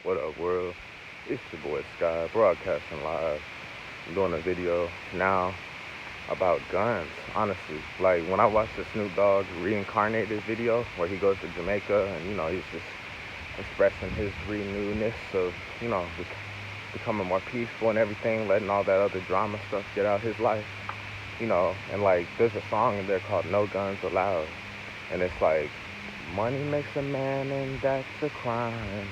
What up, world? It's your boy Sky, broadcasting live. I'm doing a video now about guns, honestly. Like, when I watched the Snoop Dogg reincarnated video where he goes to Jamaica and, he's just expressing his renewedness of, becoming more peaceful and everything, letting all that other drama stuff get out his life, and like, there's a song in there called No Guns Allowed. And it's like, money makes a man and that's a crime.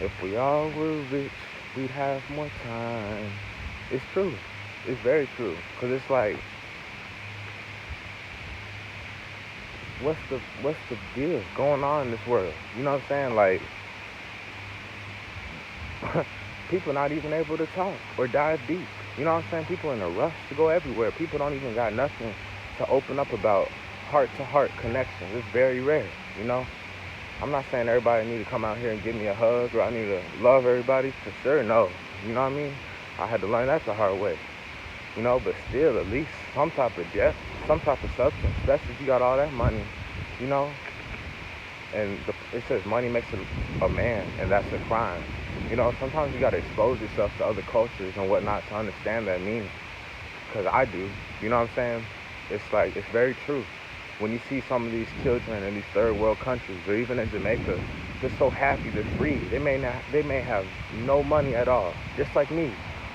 If we all were rich, we'd have more time. It's true. It's very true. Cause it's like, what's the deal going on in this world? You know what I'm saying? Like, people not even able to talk or dive deep. You know what I'm saying? People in a rush to go everywhere. People don't even got nothing to open up about heart-to-heart connections. It's very rare, you know? I'm not saying everybody need to come out here and give me a hug or I need to love everybody. For sure, no. You know what I mean? I had to learn that the hard way. But still, at least some type of depth, some type of substance, especially if you got all that money, you know? And it says money makes a man, and that's a crime. Sometimes you got to expose yourself to other cultures and whatnot to understand that meaning. Because I do. You know what I'm saying? It's like, it's very true. When you see some of these children in these third world countries, or even in Jamaica, they're so happy they're free. They may have no money at all, just like me.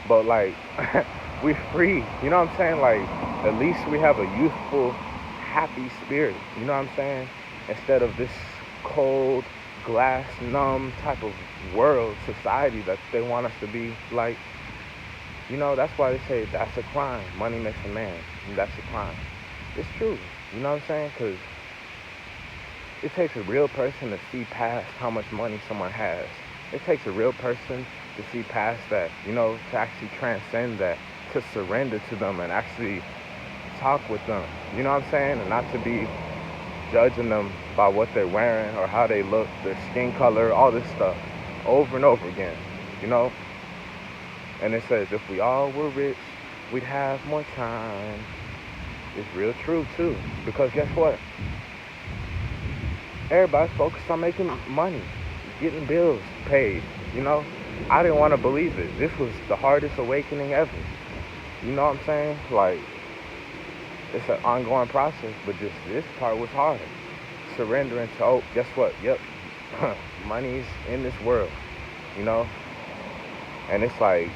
But like, we're free. You know what I'm saying? Like, at least we have a youthful, happy spirit. You know what I'm saying? Instead of this cold, glass, numb type of world, society that they want us to be like. That's why they say that's a crime. Money makes a man, and that's a crime. It's true. You know what I'm saying? Because it takes a real person to see past how much money someone has. It takes a real person to see past that, to actually transcend that, to surrender to them and actually talk with them. You know what I'm saying? And not to be judging them by what they're wearing or how they look, their skin color, all this stuff, over and over again, you know? And it says, if we all were rich, we'd have more time. It's real true, too. Because guess what? Everybody's focused on making money, getting bills paid, I didn't want to believe it. This was the hardest awakening ever. You know what I'm saying? Like, it's an ongoing process, but just this part was hard. Surrendering to, oh, guess what? Yep, money's in this world, And it's like,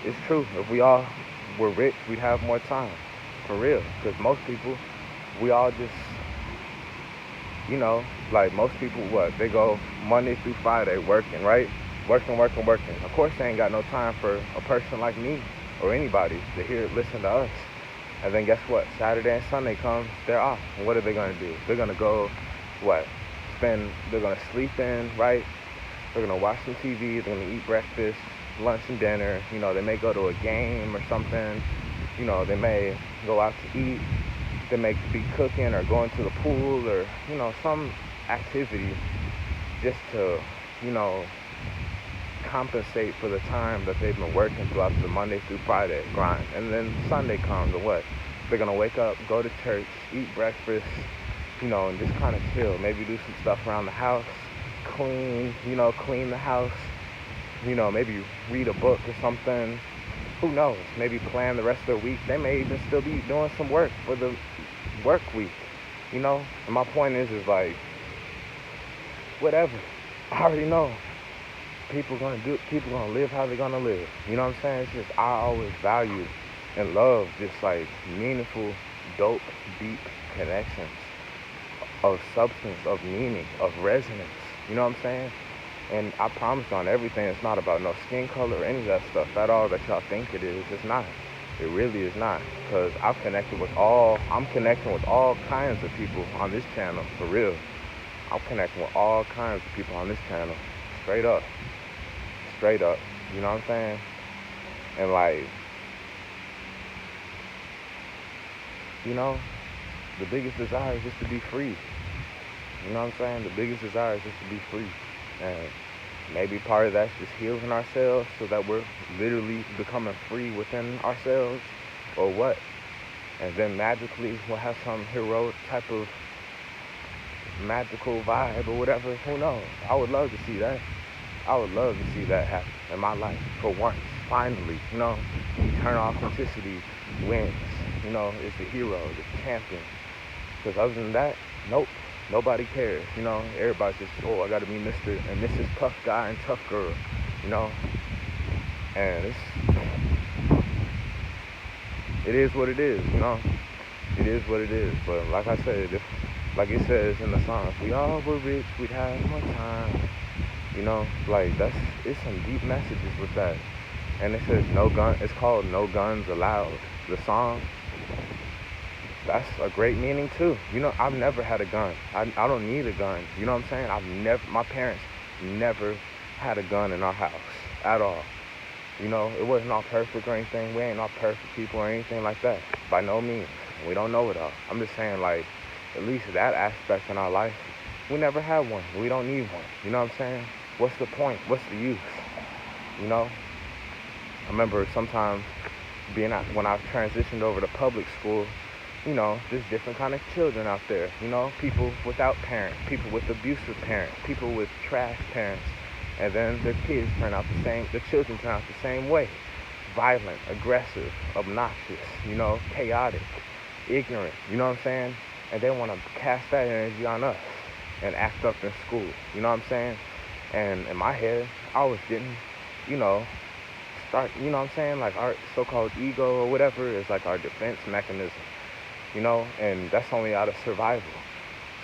it's true. If we all were rich, we'd have more time. For real. Because most people, we all just, like most people, they go Monday through Friday working, right? Working. Of course, they ain't got no time for a person like me or anybody to listen to us. And then guess what? Saturday and Sunday comes, they're off. And what are they going to do? They're going to go, they're going to sleep in, right? They're going to watch some TV. They're going to eat breakfast, lunch, and dinner. They may go to a game or something. They may go out to eat. They may be cooking or going to the pool or, some activity just to, compensate for the time that they've been working throughout the Monday through Friday grind. And then Sunday comes, and what? They're going to wake up, go to church, eat breakfast, and just kind of chill. Maybe do some stuff around the house, clean the house, maybe read a book or something. Who knows? Maybe plan the rest of the week. They may even still be doing some work for the work week, And my point is like, whatever. I already know. People gonna live how they're gonna live. You know what I'm saying? It's just, I always value and love just like meaningful, dope, deep connections of substance, of meaning, of resonance. You know what I'm saying? And I promise on everything, it's not about no skin color or any of that stuff at all that y'all think it is. It's not. It really is not. Because I'm connecting with all kinds of people on this channel, for real. I'm connecting with all kinds of people on this channel. Straight up. You know what I'm saying? And like, the biggest desire is just to be free. You know what I'm saying? The biggest desire is just to be free. And maybe part of that's just healing ourselves so that we're literally becoming free within ourselves, or what? And then magically we'll have some heroic type of magical vibe or whatever. Who knows? I would love to see that. I would love to see that happen in my life for once, finally. Eternal authenticity wins. Is the hero, the champion. Because other than that, nope, nobody cares. Everybody's just, oh, I gotta be Mr. and Mrs. Tough Guy and Tough Girl. You know, and it is what it is. It is what it is. But like I said, like it says in the song, if we all were rich, we'd have more time. Like it's some deep messages with that. And it says no gun. It's called No Guns Allowed. The song. That's a great meaning too. I've never had a gun. I don't need a gun. You know what I'm saying? My parents never had a gun in our house at all. It wasn't all perfect or anything. We ain't all perfect people or anything like that. By no means. We don't know it all. I'm just saying, like, at least that aspect in our life, we never had one. We don't need one. You know what I'm saying? What's the point? What's the use? I remember sometimes when I transitioned over to public school, there's different kind of children out there. People without parents, people with abusive parents, people with trash parents. And then the children turn out the same way. Violent, aggressive, obnoxious, chaotic, ignorant, you know what I'm saying? And they want to cast that energy on us and act up in school, you know what I'm saying? And in my head, I was getting, start, you know what I'm saying? Like our so-called ego or whatever is like our defense mechanism, and that's only out of survival.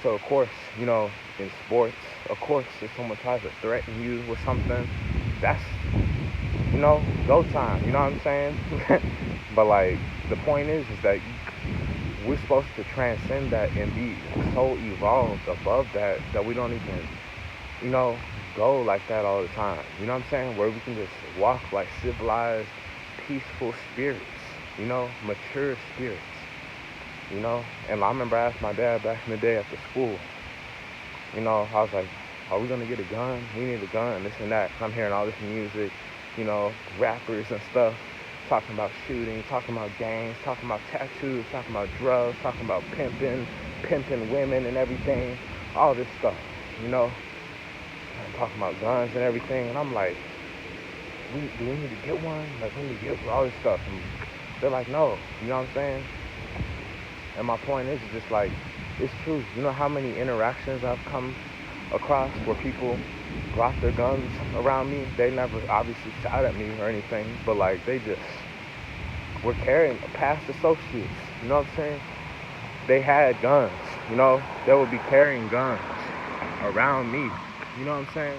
So of course, in sports, of course, if someone tries to threaten you with something, that's, go time, you know what I'm saying? But like, the point is that we're supposed to transcend that and be so evolved above that we don't even, go like that all the time. You know what I'm saying? Where we can just walk like civilized, peaceful spirits, mature spirits. And I remember I asked my dad back in the day after school, I was like, are we gonna get a gun? We need a gun, this and that. I'm hearing all this music, rappers and stuff, talking about shooting, talking about gangs, talking about tattoos, talking about drugs, talking about pimping women and everything, all this stuff, and talking about guns and everything. And I'm like, do we need to get one? Like, we need to get all this stuff. And they're like, no, you know what I'm saying? And my point is just like, it's true. You know how many interactions I've come across where people brought their guns around me? They never obviously shot at me or anything, but like they just were carrying past associates. You know what I'm saying? They had guns. They would be carrying guns around me. You know what I'm saying?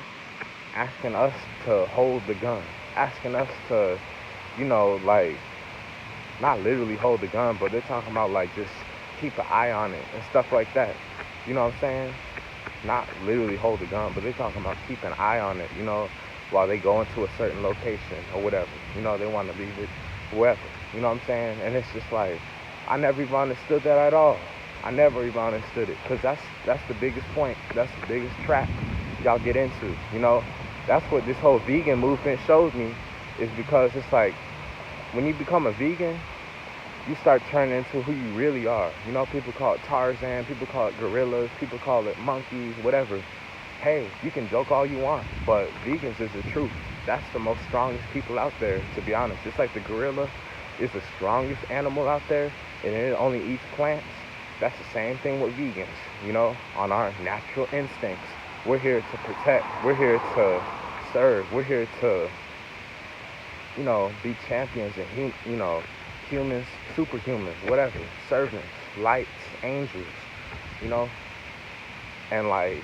Asking us to hold the gun. Asking us to, like, not literally hold the gun, but they're talking about like just keep an eye on it and stuff like that. You know what I'm saying? Not literally hold the gun, but they're talking about keep an eye on it, while they go into a certain location or whatever. They want to leave it wherever. You know what I'm saying? And it's just like, I never even understood that at all. I never even understood it, because that's the biggest point. That's the biggest trap y'all get into. That's what this whole vegan movement showed me, is because it's like, when you become a vegan, you start turning into who you really are. People call it Tarzan, people call it gorillas, people call it monkeys, whatever. Hey, you can joke all you want, but vegans is the truth. That's the most strongest people out there, to be honest. Just like the gorilla is the strongest animal out there, and it only eats plants. That's the same thing with vegans, on our natural instincts. We're here to protect. We're here to serve. We're here to, be champions and, humans, superhumans, whatever, servants, lights, angels, and like,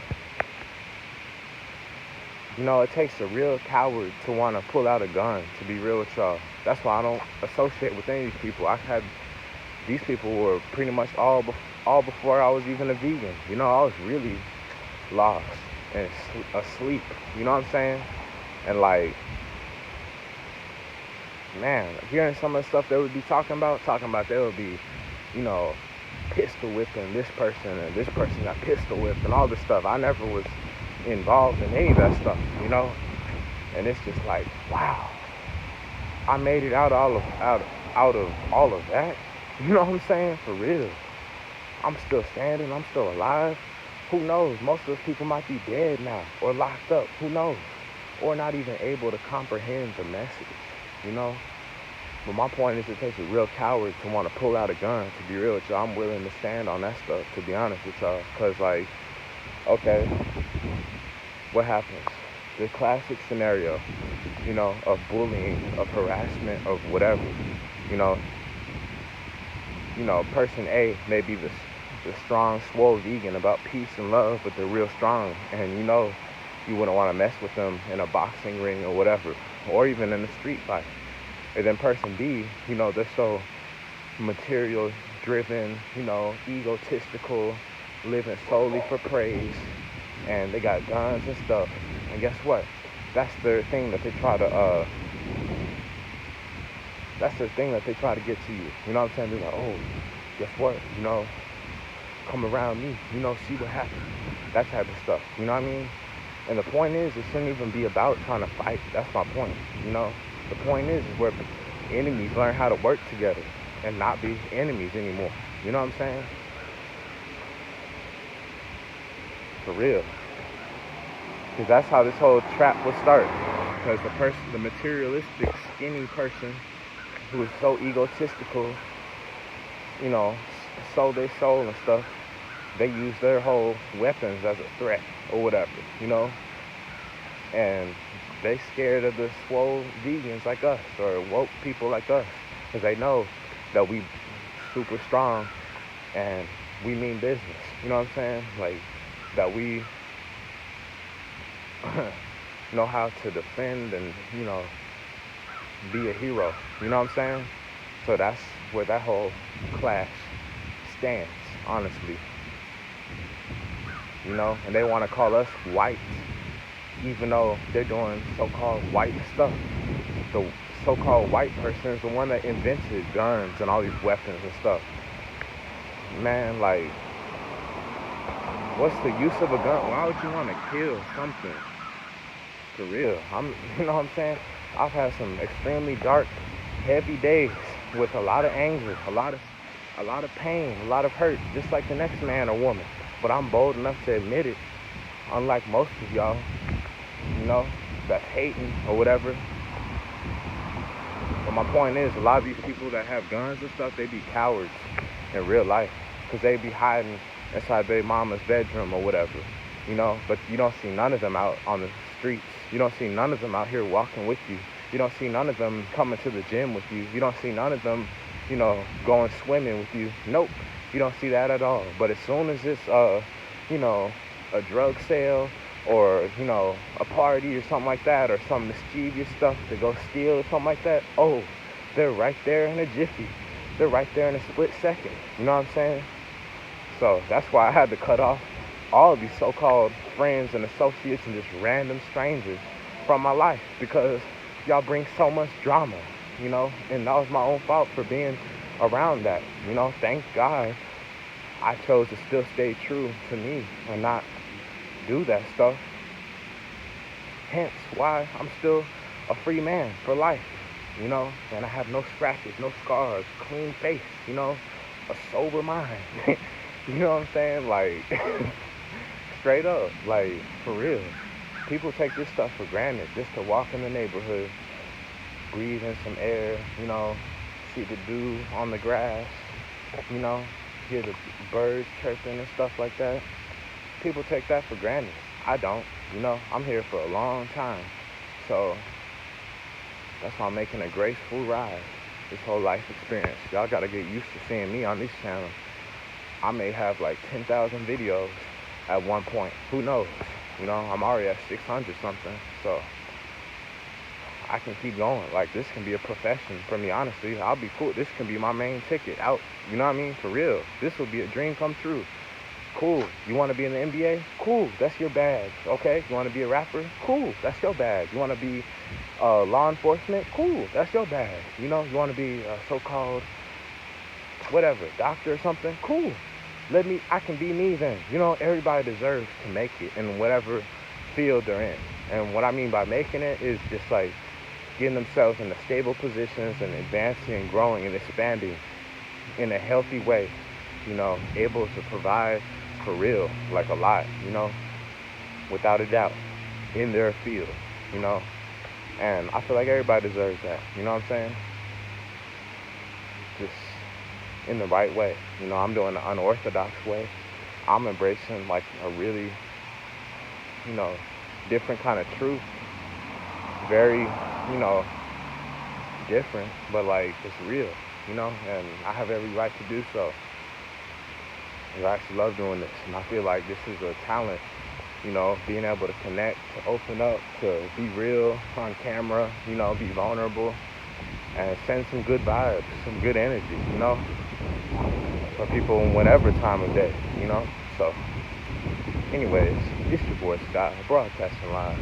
it takes a real coward to want to pull out a gun, to be real with y'all. That's why I don't associate with any of these people. These people were pretty much all before I was even a vegan. I was really lost and asleep, you know what I'm saying? And like, man, hearing some of the stuff they would be talking about they would be, pistol whipping this person, and this person got pistol whipped and all this stuff. I never was involved in any of that stuff, and it's just like, wow, I made it out of all of that. You know what I'm saying? For real. I'm still standing, I'm still alive. Who knows? Most of those people might be dead now or locked up. Who knows? or not even able to comprehend the message, you know? But my point is, it takes a real coward to want to pull out a gun. To be real with y'all, I'm willing to stand on that stuff, to be honest with y'all. Because, like, okay, what happens? The classic scenario, you know, of bullying, of harassment, of whatever, you know, person A may be the strong, swole vegan about peace and love, but they're real strong. And, you wouldn't want to mess with them in a boxing ring or whatever, or even in a street fight. And then person B, they're so material driven, egotistical, living solely for praise, and they got guns and stuff. And guess what? That's their thing that they try to get to you. You know what I'm saying? They're like, oh, guess what? Come around me, see what happens. That type of stuff. You know what I mean? And the point is, it shouldn't even be about trying to fight. That's my point. The point is where enemies learn how to work together and not be enemies anymore. You know what I'm saying? For real. Because that's how this whole trap will start. Because the materialistic, skinny person who is so egotistical, sold their soul and stuff, they use their whole weapons as a threat or whatever, and they scared of the swole vegans like us or woke people like us, because they know that we super strong and we mean business. You know what I'm saying? Like, that we know how to defend and, be a hero. You know what I'm saying? So that's where that whole clash stands, honestly. And they want to call us white, even though they're doing so-called white stuff. The so-called white person is the one that invented guns and all these weapons and stuff. Man, like, what's the use of a gun? Why would you want to kill something? For real. You know what I'm saying? I've had some extremely dark, heavy days with a lot of anger, a lot of pain, a lot of hurt, just like the next man or woman. But I'm bold enough to admit it, unlike most of y'all, that's hating or whatever. But my point is, a lot of these people that have guns and stuff, they be cowards in real life, because they be hiding inside their mama's bedroom or whatever, But you don't see none of them out on the streets. You don't see none of them out here walking with you. You don't see none of them coming to the gym with you. You don't see none of them, going swimming with you. Nope. You don't see that at all. But as soon as it's, a drug sale or, a party or something like that, or some mischievous stuff to go steal or something like that, oh, they're right there in a jiffy. They're right there in a split second. You know what I'm saying? So that's why I had to cut off all of these so-called friends and associates and just random strangers from my life, because y'all bring so much drama, and that was my own fault for being around that. Thank God I chose to still stay true to me and not do that stuff. Hence why I'm still a free man for life, and I have no scratches, no scars, clean face, a sober mind. You know what I'm saying? Like, straight up, like, for real. People take this stuff for granted, just to walk in the neighborhood, breathe in some air, see the dew on the grass, hear the birds chirping and stuff like that. People take that for granted. I don't, I'm here for a long time. So that's why I'm making a graceful ride, this whole life experience. Y'all gotta get used to seeing me on this channel. I may have like 10,000 videos at one point. Who knows? I'm already at 600 something. So I can keep going. Like, this can be a profession for me, honestly. I'll be cool. This can be my main ticket out. You know what I mean? For real. This would be a dream come true. Cool. You want to be in the NBA? Cool. That's your bag. Okay. You want to be a rapper? Cool. That's your bag. You want to be law enforcement? Cool. That's your bag. You want to be a so-called whatever, doctor or something? Cool. I can be me then. Everybody deserves to make it in whatever field they're in. And what I mean by making it is just like getting themselves in the stable positions and advancing and growing and expanding in a healthy way, able to provide for real, like a lot, without a doubt, in their field. you know? And I feel like everybody deserves that, you know what I'm saying? Just in the right way. You know, I'm doing the unorthodox way. I'm embracing like a really, you know, different kind of truth. Very, you know, different, but like it's real, you know, and I have every right to do so. And I actually love doing this, and I feel like this is a talent, you know, being able to connect, to open up, to be real on camera, you know, be vulnerable, and send some good vibes, some good energy, you know, for people in whatever time of day, you know. So, anyways, it's your boy Scott, broadcasting live.